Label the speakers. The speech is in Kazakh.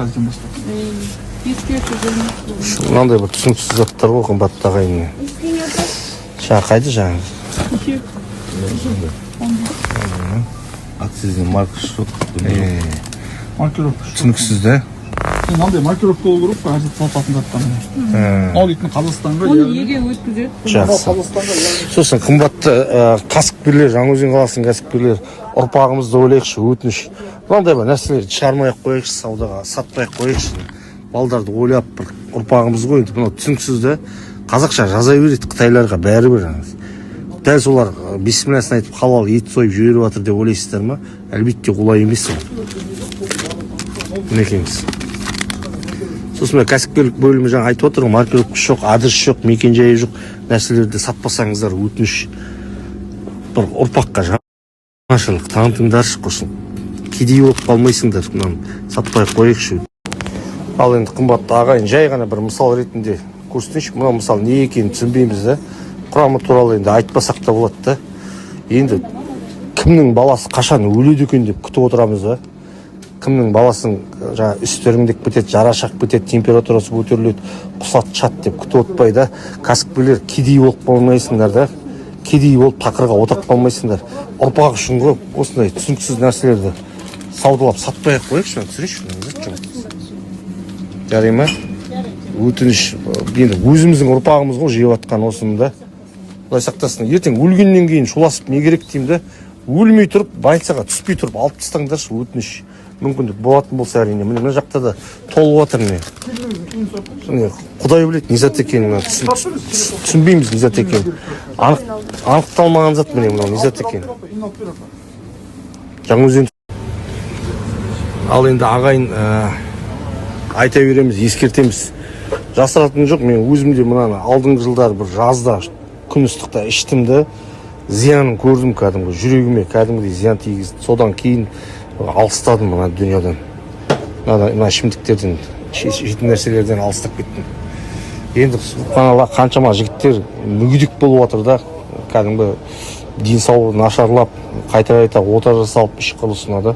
Speaker 1: қазірден бастап.
Speaker 2: Мынандай бір түсініксіз заттар ғой қымбатты ағайын. Жаңа қайды жаңа? Акциздің маркасы жоқ.
Speaker 1: Маркировка.
Speaker 2: Түсініксіз да?
Speaker 1: Мынандай маркировка болу керек қой, әзір сататын заттан. Ол дейтін Қазақстанға.
Speaker 3: Оны неге өткізеді?
Speaker 2: Жақсы. Сосын қымбатты кәсіпкерлер, Жаңаөзен қаласының кәсіпкерлер, ұрпағымызды ойлайықшы, өтініш. Мынандай бір нәрселерді шығармай-ақ қояйықшы, саудаға сатпай-ақ қояйықшы. Балдарды ойлап бір ұрпағымыз ғой, мынау түсініксіз да. Қазақша жаза береді қытайларға бәрібір. Дәл солар бисмиллясын айтып халал ет сойып жіберіп жатыр деп ойлайсыздар ма? Әлбетте олай емес. Мінекеңіз. Сосын кәсіпкерлік бөлімі жаңа айтып отыр, маркировка жоқ, адрес жоқ, мекен-жайы жоқ нәрселерді сатпасаңыздар өтініш. Бір ұрпаққа жаңашылық танытыңдаршы қосын. Кедей болып қалмайсыңдар, мынаны сатпай қояйықшы. Ал енді қымбатты ағайын, жай ғана бір мысал ретінде көрсетейінші. Мына мысал не екенін түсінбейміз да. Құрамы туралы енді айтпасақ та болады да. Енді кімнің баласы қашан өледі екен деп күтіп отырамыз да. Кімнің баласының жаңа үстеріңдек бітеді, жарашақ бітеді, температурасы көтеріледі, құсат шат деп күтіп отпай да. Кәсіпкерлер кедей болып қалмайсыңдар да. Кедей болып тақырға отырып қалмайсыңдар. Ұрпақ үшін ғой осындай түсініксіз нәрселерді саудалап сатпай-ақ қояйықшы, түсірейікші. Жарай ма? Өтініш, енді өзіміздің ұрпағымыз ғой жеп атқан осыны да. Құдай сақтасын. Ертең өлгеннен кейін шуласып не керек деймін да. Өлмей тұрып, больницаға түспей тұрып алып тастаңдаршы, өтініш. Мүмкіндік болатын болса әрине. Мына жақта да толып жатыр не. Құдай біледі, не зат екенін түсінбейміз, не зат екенін. Анықталмаған зат міне, мынау не зат екенін. Жаңаөзен. Ал енді ағайын айта береміз, ескертеміз. Жасыратын жоқ, мен өзімде мынаны алдыңғы жылдар бір жазда күн ыстықта іштімді, зиянын көрдім кәдімгі, жүрегіме кәдімгідей зиян тигізді. Содан кейін алыстадым мына дүниядан. Мына ішімдіктерден, жейтін нәрселерден алыстап кеттім. Енді қаншама жігіттер мүгедек болып жатыр да, кәдімгі денсаулығы нашарлап, қайта ота жасалып іш құрылысына да.